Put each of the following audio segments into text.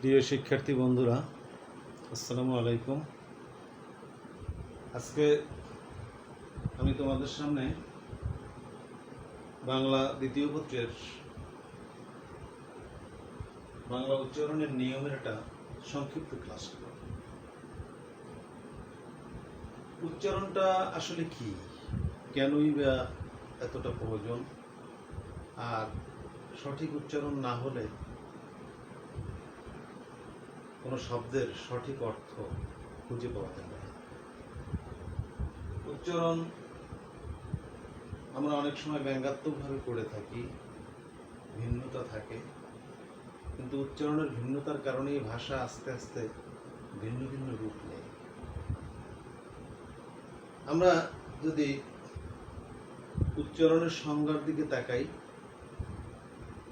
প্রিয় শিক্ষার্থী বন্ধুরা, আসসালামু আলাইকুম। আজকে আমি তোমাদের সামনে বাংলা দ্বিতীয় পত্রের বাংলা উচ্চারণের নিয়মের একটা সংক্ষিপ্ত ক্লাস করব। উচ্চারণটা আসলে কি, কেনই বা এতটা প্রয়োজন, আর সঠিক উচ্চারণ না হলে কোনো শব্দের সঠিক অর্থ খুঁজে পাওয়া যাবে না। উচ্চারণ আমরা অনেক সময় ব্যঙ্গাত্মকভাবে করে থাকি, ভিন্নতা থাকে, কিন্তু উচ্চারণের ভিন্নতার কারণেই ভাষা আস্তে আস্তে ভিন্ন ভিন্ন রূপ নেয়। আমরা যদি উচ্চারণের সংজ্ঞার দিকে তাকাই,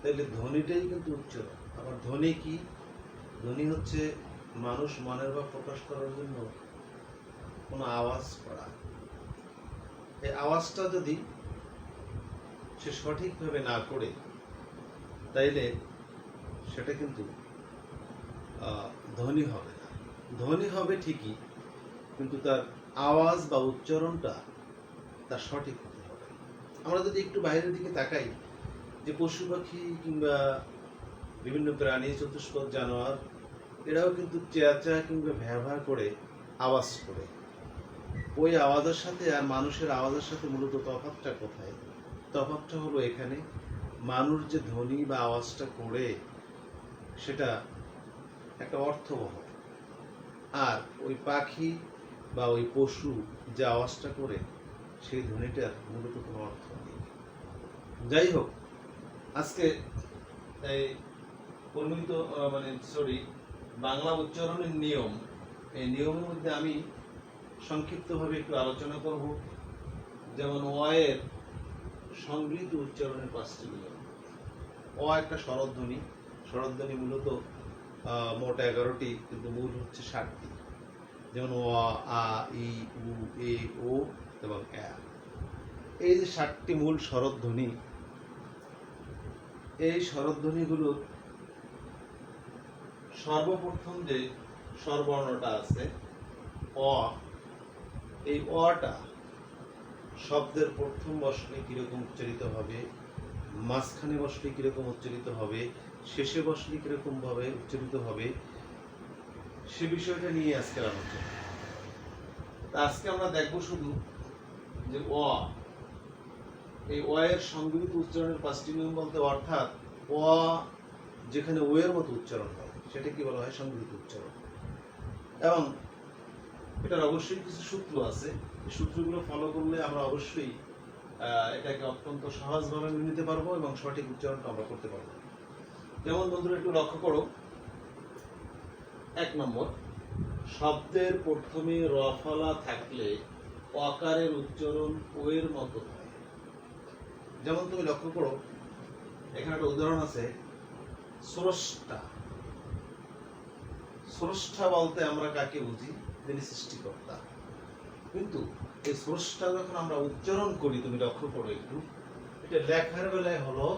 তাহলে ধ্বনিটাই কিন্তু উচ্চারণ। আবার ধ্বনি কি? ধ্বনি হচ্ছে মানুষ মনের ভাব প্রকাশ করার জন্য কোনো আওয়াজ করা। এই আওয়াজটা যদি সে সঠিকভাবে না করে, তাইলে সেটা কিন্তু ধ্বনি হবে না। ধ্বনি হবে ঠিকই, কিন্তু তার আওয়াজ বা উচ্চারণটা তার সঠিক হতে হবে। আমরা যদি একটু বাইরের দিকে তাকাই, যে পশু পাখি কিংবা বিভিন্ন প্রাণী, চতুষ্পদ জানোয়ার, এরাও কিন্তু চেঁচা কিংবা ভ্যাভা করে আওয়াজ করে। ওই আওয়াজের সাথে আর মানুষের আওয়াজের সাথে মূলত তফাৎটা কোথায়? তফাৎটা হলো এখানে, মানুষ যে ধ্বনি বা আওয়াজটা করে সেটা একটা অর্থবহ, আর ওই পাখি বা ওই পশু যে আওয়াজটা করে সেই ধ্বনিটার মূলত কোনো অর্থ নেই। যাই হোক, আজকে এই পরিমিত বাংলা উচ্চারণের নিয়ম, এই নিয়মের মধ্যে আমি সংক্ষিপ্তভাবে একটু আলোচনা করব। যেমন অয়ের সংগৃহীত উচ্চারণের 5টি নিয়ম। অ একটা স্বরধ্বনি। স্বরধ্বনি মূলত মোট 11টি, কিন্তু মূল হচ্ছে 7টি। যেমন অ, আ, ই, উ, এ, ও এবং এ। এই যে 7টি মূল স্বরধ্বনি, এই স্বরধ্বনিগুলোর সর্বপ্রথম যে স্বরবর্ণটা আছে অ, এই অটা শব্দের প্রথম বসলে কিরকম উচ্চারিত হবে, মাঝখানে বসলে কিরকম উচ্চারিত হবে, শেষে বসলে কিরকম ভাবে উচ্চারিত হবে, সে বিষয়টা নিয়ে আজকের আলোচনা। আজকে আমরা দেখবো শুধু যে অ, এই অ এর সংগৃহীত উচ্চারণের 5টি নিয়ম বলতে, অর্থাৎ অ যেখানে ও এর মতো উচ্চারণ হয় সেটা কি বলা হয়? সংগৃহীত উচ্চারণ। এবং এটার অবশ্যই কিছু সূত্র আছে। এই সূত্রগুলো ফলো করলে আমরা অবশ্যই এটাকে অত্যন্ত সহজভাবে মেনে নিতে পারবো এবং সঠিক উচ্চারণটা আমরা করতে পারবো। যেমন বন্ধুরা একটু লক্ষ্য করো, 1 নম্বর, শব্দের প্রথমে রফলা থাকলে অকারের উচ্চারণ ও এর মতো হয়। যেমন তুমি লক্ষ্য করো, এখানে একটা উদাহরণ আছে, স্রষ্টা। স্রষ্টা বলতে আমরা কাকে বুঝি? তিনি সৃষ্টিকর্তা। কিন্তু এই স্রষ্টা যখন আমরা উচ্চারণ করি, তুমি লক্ষ্য করো একটু, এটা লেখার বেলায় হলো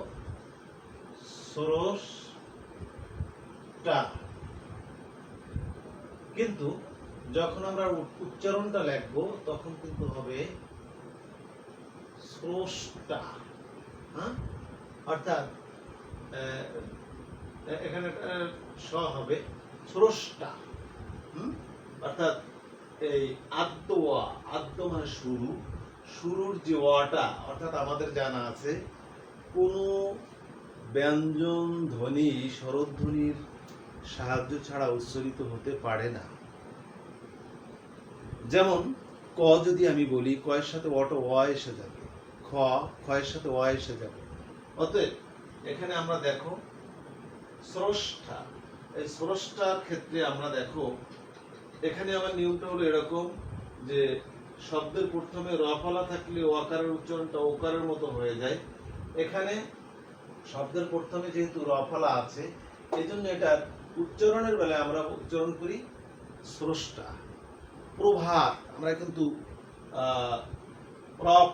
স্রষ্টা, কিন্তু যখন আমরা উচ্চারণটা লিখবো তখন কিন্তু হবে স্রষ্টা। হ্যাঁ, অর্থাৎ এখানে স হবে স্রষ্টা। অর্থাৎ এই আদ্য, আদ্য মানে শুরু, শুরুর যে ওয়াটা, অর্থাৎ আমাদের জানা আছে কোন ব্যঞ্জন ধ্বনি স্বরধ্বনির সাহায্য ছাড়া উচ্চারিত হতে পারে না। যেমন ক যদি আমি বলি, ক এর সাথে অটো অ এসে যাবে, খ, খ এর সাথে অ এসে যাবে। অতএব এখানে আমরা দেখো স্রষ্টা, এই স্রষ্টার ক্ষেত্রে আমরা দেখো এখানে আমার নিয়মটা হলো এরকম, যে শব্দের প্রথমে রফলা থাকলে ওকারের উচ্চারণটা ওকারের মতো হয়ে যায়। এখানে শব্দের প্রথমে যেহেতু রফলা আছে, এই জন্য এটার উচ্চারণের বেলায় আমরা উচ্চারণ করি স্রষ্টা। প্রভাত, আমরা কিন্তু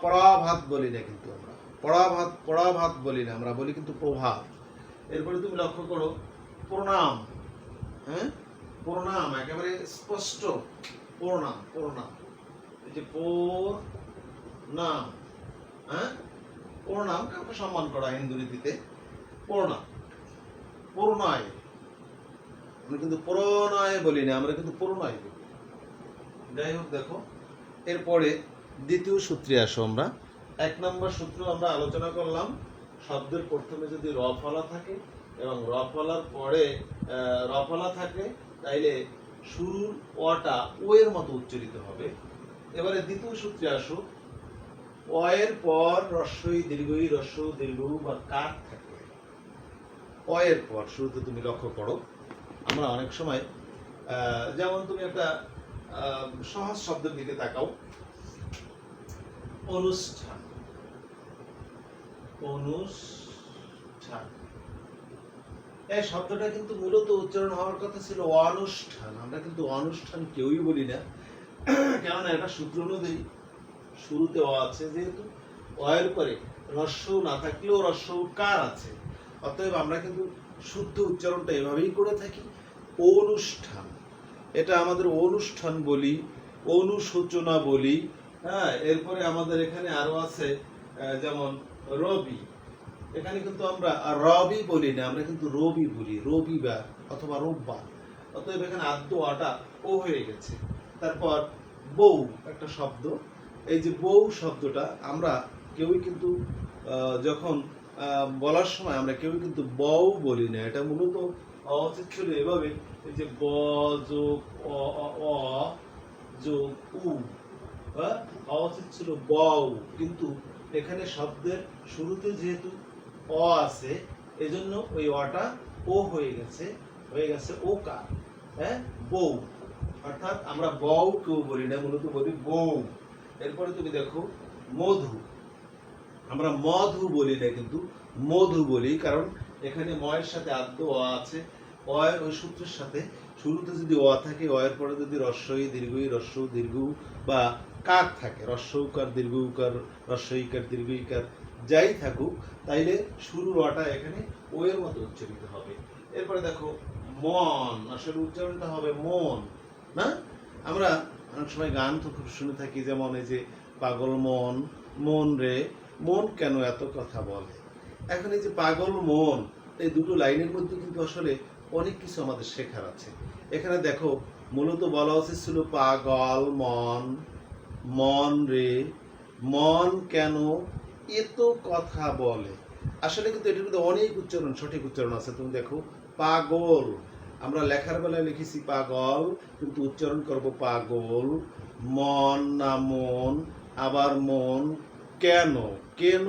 পরাভাত বলি না, কিন্তু আমরা পরাভাত বলি না, আমরা বলি কিন্তু প্রভাত। এরপরে তুমি লক্ষ্য করো, প্রণাম, হ্যাঁ, প্রণাম, একেবারে স্পষ্ট প্রণাম, প্রণাম, এই যে প্রণাম, হ্যাঁ, প্রণাম কাউকে সম্মান করা হিন্দু রীতিতে প্রণাম। প্রণয়, আমরা কিন্তু প্রণয় বলি না, আমরা কিন্তু প্রণয় বলি। যাই হোক, দেখো এরপরে দ্বিতীয় সূত্রে আসো। আমরা 1 নম্বর সূত্র আমরা আলোচনা করলাম, শব্দের প্রথমে যদি র ফলা থাকে এবং র ফলার পরে র ফলা থাকে, তাইলে শুরুর অটা ও এর মতো উচ্চারিত হবে। এবারে দ্বিতীয় সূত্রে আসো, অ এর পর রস্বই দীর্ঘই রস্ব দীর্ঘ বা কার থাকে। অ এর পর শুরুতে তুমি লক্ষ্য করো, আমরা অনেক সময় যেমন তুমি একটা সহজ শব্দের দিকে তাকাও, অনুষ্ঠান, অনুষ্ঠান, এই শব্দটা কিন্তু মূলত উচ্চারণ হওয়ার কথা ছিল অনুষ্ঠান। আমরা কিন্তু অনুষ্ঠান কেউই বলি না, কেননা এটা সূত্র অনুযায়ী শুরুতে অ আছে, যেহেতু অ এর পরে রস্য না থাকলেও রস্য কার আছে, অতএব আমরা কিন্তু শুদ্ধ উচ্চারণটা এভাবেই করে থাকি, অনুষ্ঠান। এটা আমাদের অনুষ্ঠান বলি, অনুশোচনা বলি। হ্যাঁ, এরপরে আমাদের এখানে আরো আছে যেমন রবি, এখানে কিন্তু আমরা রবি বলি না, আমরা কিন্তু রবি বলি, রবিবার অথবা রোববার। অতএব এখানে আদ্য আটা ও হয়ে গেছে। তারপর বউ একটা শব্দ, এই যে বউ শব্দটা আমরা কেউই কিন্তু যখন বলার সময় আমরা কেউই কিন্তু বউ বলি না, এটা মূলত হওয়া উচিত ছিল এভাবে, এই যে ব যোগ অ যোগ উ, হওয়া উচিত ছিল বউ, কিন্তু এখানে শব্দের শুরুতে যেহেতু অ আছে, এজন্য ওই অটা ও হয়ে গেছে ওকার, হ্যাঁ, বউ। অর্থাৎ আমরা বউ কেউ বলি না, মূলত বলি বউ। এরপরে তুমি দেখো মধু, আমরা মধু বলি না, কিন্তু মধু বলি, কারণ এখানে ময়ের সাথে আদ্য অ আছে। অ এর ওই সূত্রের সাথে শুরুতে যদি অ থাকে, অ এর পরে যদি রস্বই দীর্ঘই রস্ব দীর্ঘ বা কার থাকে, রস্বকার দীর্ঘকার রস্বইকার দীর্ঘইকার যাই থাকুক, তাইলে শুরুর অটা এখানে ও এর মতো উচ্চারিত হবে। এরপরে দেখো মন, আসলে উচ্চারণটা হবে মন, না? আমরা অনেক সময় গান তো খুব শুনে থাকি, যেমন এই যে পাগল মন, মন রে মন কেন এত কথা বলে। এখন এই যে পাগল মন, এই দুটো লাইনের মধ্যে কিন্তু আসলে অনেক কিছু আমাদের শেখার আছে। এখানে দেখো মূলত বলা উচিত ছিল পাগল মন, মন রে মন কেন এত কথা বলে। আসলে কিন্তু এটার মধ্যে অনেক উচ্চারণ, সঠিক উচ্চারণ আছে। তুমি দেখো পাগল, আমরা লেখার বেলায় লিখেছি পাগল, কিন্তু উচ্চারণ করব পাগল। মন না মন, আবার মন কেন, কেন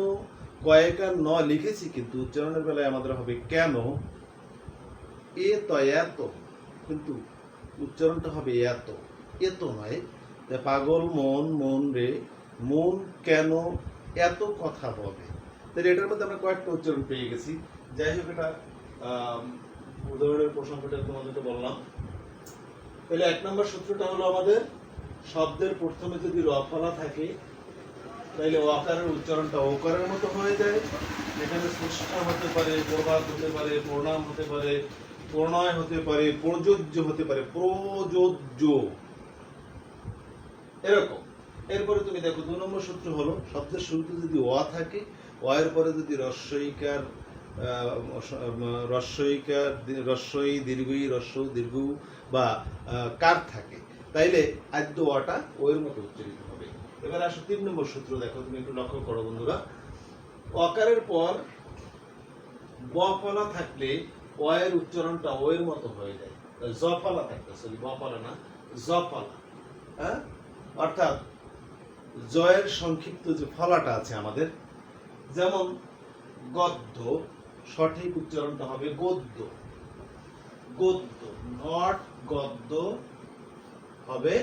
কয়েকার ন লিখেছি, কিন্তু উচ্চারণের বেলায় আমাদের হবে কেন। এ তো এত, কিন্তু উচ্চারণটা হবে এত, এত নয়। পাগল মন, মন রে মন কেন এত কথা বলে। তাহলে এটার মধ্যে আমরা কয়েকটা উচ্চারণ পেয়ে গেছি। যাই হোক, এটা উদাহরণের প্রসঙ্গটা তোমাদেরকে বললাম। তাহলে 1 নম্বর সূত্রটা হলো আমাদের, শব্দের প্রথমে যদি র ফলা থাকে, তাইলে অকারের উচ্চারণটা ওকারের মতো হয়ে যায়। এখানে স্রষ্টা হতে পারে, প্রবাদ হতে পারে, প্রণাম হতে পারে, প্রণয় হতে পারে, প্রযোজ্য হতে পারে, প্রযোজ্য, এরকম। এরপরে তুমি দেখো 2 নম্বর সূত্র হলো, শব্দের শুরুতে যদি অ থাকে, অ এর পরে যদি রস্বইকার রস্বই দীর্ঘই রস্ব দীর্ঘ বা কার থাকে, তাইলে আদ্য অটা ও এর মতো উচ্চারিত হবে। এবার আসো 3 নম্বর সূত্র, দেখো তুমি একটু লক্ষ্য করো বন্ধুরা, অকারের পর ব ফলা থাকলে অ এর উচ্চারণটা ও এর মতো হয়ে যায়। জ ফলা থাকতে, সরি ব ফলা না, জ ফলা, হ্যাঁ, অর্থাৎ জয়ের সংক্ষিপ্ত যে ফলাটা আছে আমাদের, যেমন গদ্য, সঠিক উচ্চারণটা হবে গদ্য, গদ্য, নট গদ্য, হবে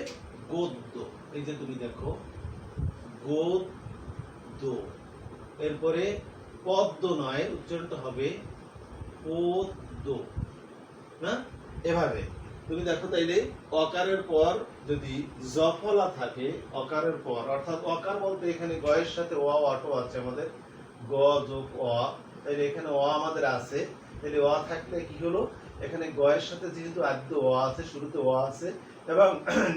গদ্য। এই যে তুমি দেখো গদ্য, এরপরে পদ্য নয়, উচ্চারণটা হবে পদ্য, না? এভাবে তুমি দেখো, তাইলে অকারের পর যদি জফলা থাকে, অকারের পর, অর্থাৎ অকার বলতে এখানে গ এর সাথে অ অটো আছে আমাদের, গ যোগ অ, তাইলে এখানে অ আমাদের আছে, তাহলে অ থাকলে কি হলো, এখানে গয়ের সাথে যেহেতু আদ্য অ আছে, শুরুতে অ আছে, এবং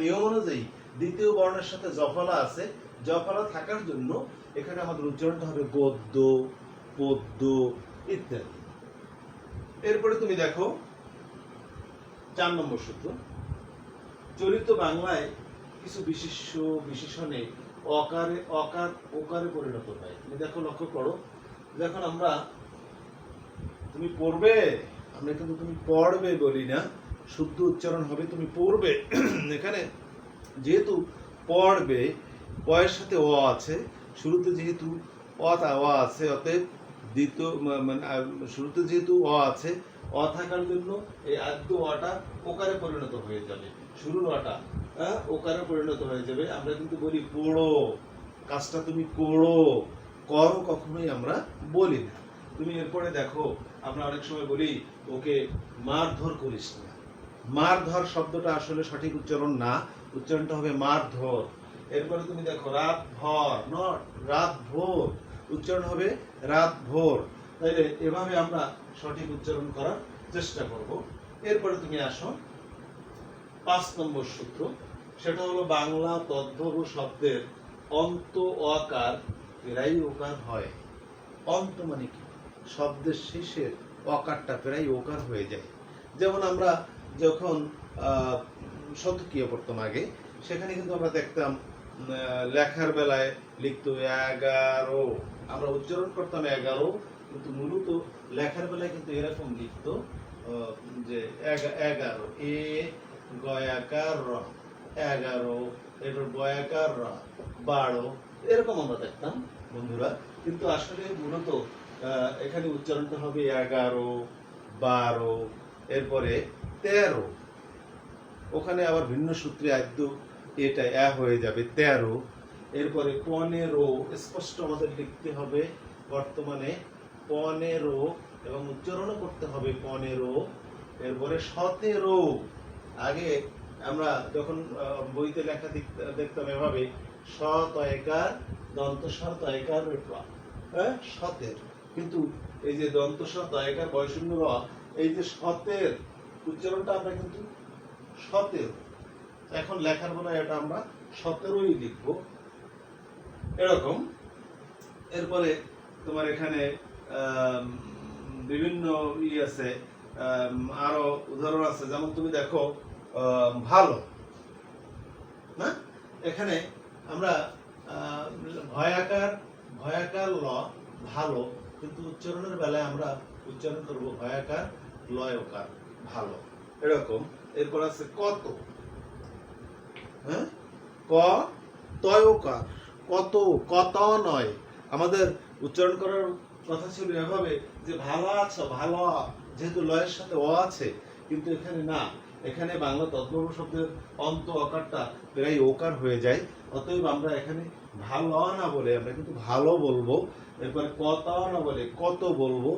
নিয়ম অনুযায়ী দ্বিতীয় বর্ণের সাথে জফলা আছে, জফলা থাকার জন্য এখানে আমাদের উচ্চারণটা হবে গদ্য, পদ্য ইত্যাদি। এরপরে তুমি দেখো 4 নম্বর সূত্র, চলিত বাংলায় কিছু বিশেষ্য বিশেষণে অকারে অকার ওকারে পরিণত হয়। তুমি দেখো, লক্ষ্য করো, যখন আমরা তুমি পড়বে, আমরা কিন্তু তুমি পড়বে বলি না, শুদ্ধ উচ্চারণ হবে তুমি পড়বে। এখানে যেহেতু পড়বে, পয়ের সাথে অ আছে, শুরুতে যেহেতু অ আছে, অতএব দ্বিতীয় মানে শুরুতে যেহেতু অ আছে, অ থাকার জন্য এই আদ্য অটা ওকারে পরিণত হয়ে যাবে, শুরুর অটা ওকারে পরিণত হয়ে যাবে। আমরা কিন্তু বলি পড়ো, কাজটা তুমি করো, করো কখনোই আমরা বলি না। তুমি এরপরে দেখো, আমরা অনেক সময় বলি ওকে মারধর করিস না। মারধর শব্দটা আসলে সঠিক উচ্চারণ না, উচ্চারণটা হবে মারধর। এরপরে তুমি দেখো রাত ভর, নট রাত ভোর, উচ্চারণ হবে রাত ভোর। তাইলে এভাবে আমরা সঠিক উচ্চারণ করার চেষ্টা করব। এরপরে তুমি আসো 5 নম্বর সূত্র, সেটা হলো বাংলা তদ্ভব শব্দের অন্ত অকার প্রায় ওকার হয়। অন্ত মানে কি? শব্দের শেষের অকারটা প্রায় ওকার হয়ে যায়। যেমন আমরা যখন শতকীয় পড়তাম আগে, সেখানে কিন্তু আমরা দেখতাম লেখার বেলায় লিখতো 11, আমরা উচ্চারণ করতাম 11, কিন্তু মূলত লেখার বেলায় কিন্তু এরকম লিখতো যে 11, এ গয়াকার র 11, এরপর বয়াকার র 12, এরকম আমরা দেখতাম বন্ধুরা। কিন্তু আসলে মূলত এখানে উচ্চারণটা হবে 11, 12, এরপরে 13, ওখানে আবার ভিন্ন সূত্রে আদ্য এটা হয়ে যাবে 13, এরপরে 15, স্পষ্ট আমাদের লিখতে হবে বর্তমানে 15, এবং উচ্চারণও করতে হবে 15, এরপরে 17। আগে আমরা যখন বইতে লেখা দেখতাম এভাবে স-তয়কার দন্ত স-তয়কার 17, কিন্তু এই যে দন্ত স-তয়কার বয়শূন্য র, এই যে 17 উচ্চারণটা আমরা কিন্তু 17, এখন লেখার বেলায় এটা আমরা 17ই লিখবো, এরকম। এরপরে তোমার এখানে বিভিন্ন আছে, আরো উদাহরণ আছে, যেমন তুমি দেখো ভালো না, এখানে আমরা ভয়াকার ল ভালো, কিন্তু উচ্চারণের বেলায় আমরা উচ্চারণ করবো ভয়াকার লয় ওকার ভালো, এরকম। এরপর আছে কত, হ্যাঁ, ক তয়কার কত, কত নয়। আমাদের উচ্চারণ করার কথা ছিল এভাবে যে ভালো আছো, ভালো, যেহেতু লয়ের সাথে অ আছে, কিন্তু এখানে না, এখানে বাংলা তদ্ভব শব্দের অন্ত অকারটা প্রায় ওকার হয়ে যায়, অতএব আমরা এখানে ভালো না বলে আমরা কিন্তু ভালো বলবো, এরপরে কত না বলে কত বলবো,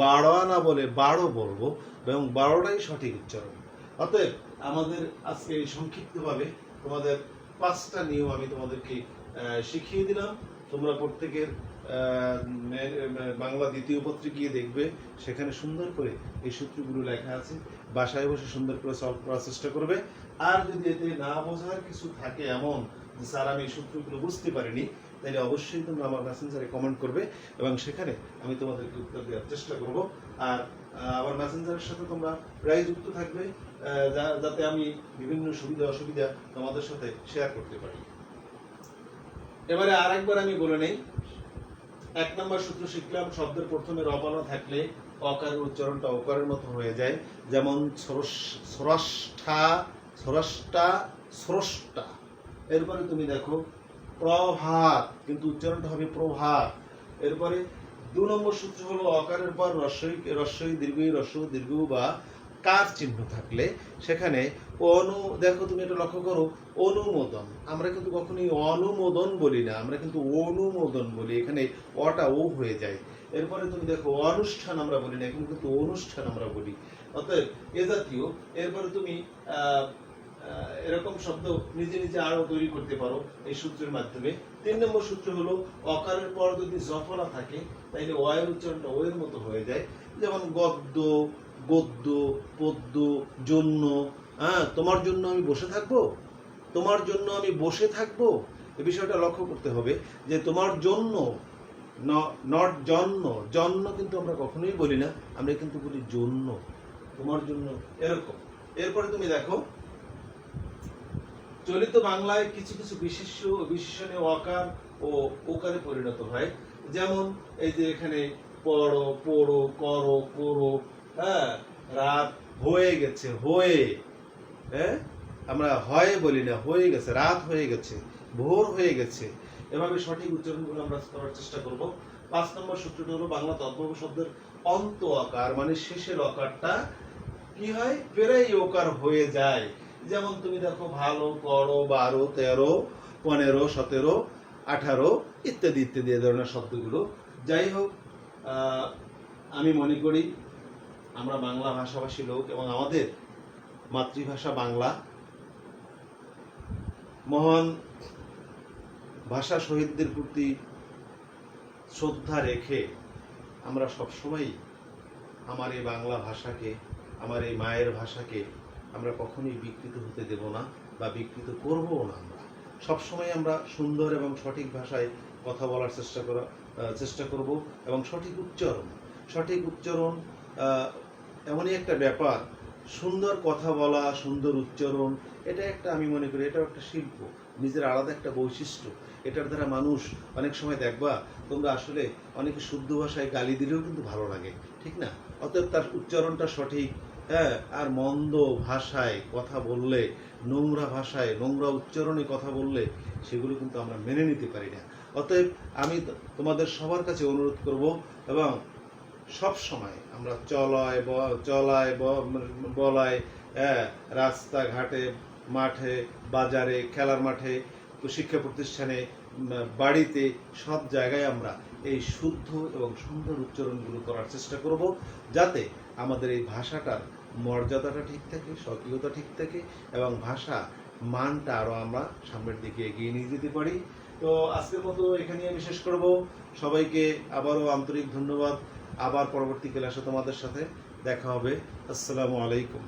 12 না বলে 12 বলবো, এবং 12টাই সঠিক উচ্চারণ। অতএব আমাদের আজকে এই সংক্ষিপ্তভাবে তোমাদের 5টা নিয়ম আমি তোমাদেরকে শিখিয়ে দিলাম। তোমরা প্রত্যেকের বাংলা দ্বিতীয় পত্রে গিয়ে দেখবে, সেখানে সুন্দর করে এই সূত্রগুলো লেখা আছে, বাসায় বসে সুন্দর করে সলভ করার চেষ্টা করবে। আর যদি এতে না বোঝার কিছু থাকে এমন যে স্যার আমি এই সূত্রগুলো বুঝতে পারিনি, তাহলে অবশ্যই তোমরা আমার মেসেঞ্জারে কমেন্ট করবে, এবং সেখানে আমি তোমাদেরকে উত্তর দেওয়ার চেষ্টা করব। আর আমার মেসেঞ্জারের সাথে তোমরা প্রায় যুক্ত থাকবে, যাতে আমি বিভিন্ন সুবিধা অসুবিধা তোমাদের সাথে শেয়ার করতে পারি। এবারে আরেকবার আমি বলে নেই, 1 নম্বর সূত্র শিখলাম, শব্দের প্রথমে রবানা থাকলে অকারের উচ্চারণটা ওকারের মতো হয়ে যায়, যেমন স্রষ্টা, স্রষ্টা, স্রষ্টা। এরপরে তুমি দেখো প্রভাত, কিন্তু উচ্চারণটা হবে প্রভাত। এরপরে 2 নম্বর সূত্র হলো অকারের পর রস্বই দীর্ঘ বা কার চিহ্ন থাকলে সেখানে দেখো তুমি এটা লক্ষ্য করো, অনুমোদন, আমরা কিন্তু কখনোই অনুমোদন বলি না, আমরা কিন্তু অনুমোদন বলি, এখানে অটা ও হয়ে যায়। এরপরে তুমি দেখো অনুষ্ঠান আমরা বলি না, এখানে কিন্তু অনুষ্ঠান আমরা বলি, অতএব এ জাতীয়। এরপরে তুমি এরকম শব্দ নিজে নিজে আরো তৈরি করতে পারো এই সূত্রের মাধ্যমে। 3 নম্বর সূত্র হলো অকারের পর যদি জফলা থাকে তাইলে অয়ের উচ্চারণটা ও এর মতো হয়ে যায়, যেমন গদ্য, গদ্য, পদ্য, জন্য। তোমার জন্য আমি বসে থাকবো, তোমার জন্য আমি বসে থাকবো, এই বিষয়টা লক্ষ্য করতে হবে যে তোমার জন্য, নট জন্য। জন্য কিন্তু আমরা কখনোই বলি না, আমরা কিন্তু বলি জন্য, তোমার জন্য, এরকম। এরপরে তুমি দেখো চলিত বাংলায় কিছু কিছু বিশেষণীয় অকার ও ওকারে পরিণত হয়। যেমন এই যে এখানে পড়ো, পড়ো, করো, করো, রাত হয়ে গেছে, হয়ে, আমরা হয় বলি না, হয়ে গেছে, রাত হয়ে গেছে, ভোর হয়ে গেছে। এভাবে সঠিক উচ্চারণগুলো আমরা করার চেষ্টা করব। 5 নম্বর সূত্রটি হলো বাংলা তদ্ভব শব্দের অন্ত আকার, মানে শেষের অকারটা কি হয়, পেরাই ওকার হয়ে যায়। যেমন তুমি দেখো ভালো, করো, 12, 13, 15, 17, 18 ইত্যাদি ইত্যাদি এ ধরনের শব্দগুলো। যাই হোক, আমি মনে করি আমরা বাংলা ভাষাভাষী লোক এবং আমাদের মাতৃভাষা বাংলা, মহান ভাষা শহীদদের প্রতি শ্রদ্ধা রেখে আমরা সবসময় আমার এই বাংলা ভাষাকে, আমার এই মায়ের ভাষাকে আমরা কখনোই বিকৃত হতে দেব না বা বিকৃত করবও না। আমরা সবসময় আমরা সুন্দর এবং সঠিক ভাষায় কথা বলার চেষ্টা করব এবং সঠিক উচ্চারণ এমনই একটা ব্যাপার। সুন্দর কথা বলা, সুন্দর উচ্চারণ, এটা একটা, আমি মনে করি এটাও একটা শিল্প, নিজের আলাদা একটা বৈশিষ্ট্য। এটার দ্বারা মানুষ অনেক সময় দেখবা তোমরা আসলে অনেকে শুদ্ধ ভাষায় গালি দিলেও কিন্তু ভালো লাগে, ঠিক না? অতএব তার উচ্চারণটা সঠিক। আর মন্দ ভাষায় কথা বললে, নোংরা ভাষায়, নোংরা উচ্চারণে কথা বললে সেগুলো কিন্তু আমরা মেনে নিতে পারি না। অতএব আমি তোমাদের সবার কাছে অনুরোধ করব, এবং সব সময় আমরা চলায় বলায়, রাস্তাঘাটে, মাঠে, বাজারে, খেলার মাঠে, শিক্ষা প্রতিষ্ঠানে, বাড়িতে, সব জায়গায় আমরা এই শুদ্ধ এবং সুন্দর উচ্চারণগুলো করার চেষ্টা করব, যাতে আমাদের এই ভাষাটার মর্যাদাটা ঠিক থাকে, স্বকীয়তা ঠিক থাকে এবং ভাষা মানটা আরো আমরা সামনের দিকে এগিয়ে নিয়ে যেতে পারি। তো আজকের মতো এখানে আমি শেষ করব। সবাইকে আবারও আন্তরিক ধন্যবাদ। আবার পরবর্তী ক্লাসে তোমাদের সাথে দেখা হবে। আসসালামু আলাইকুম।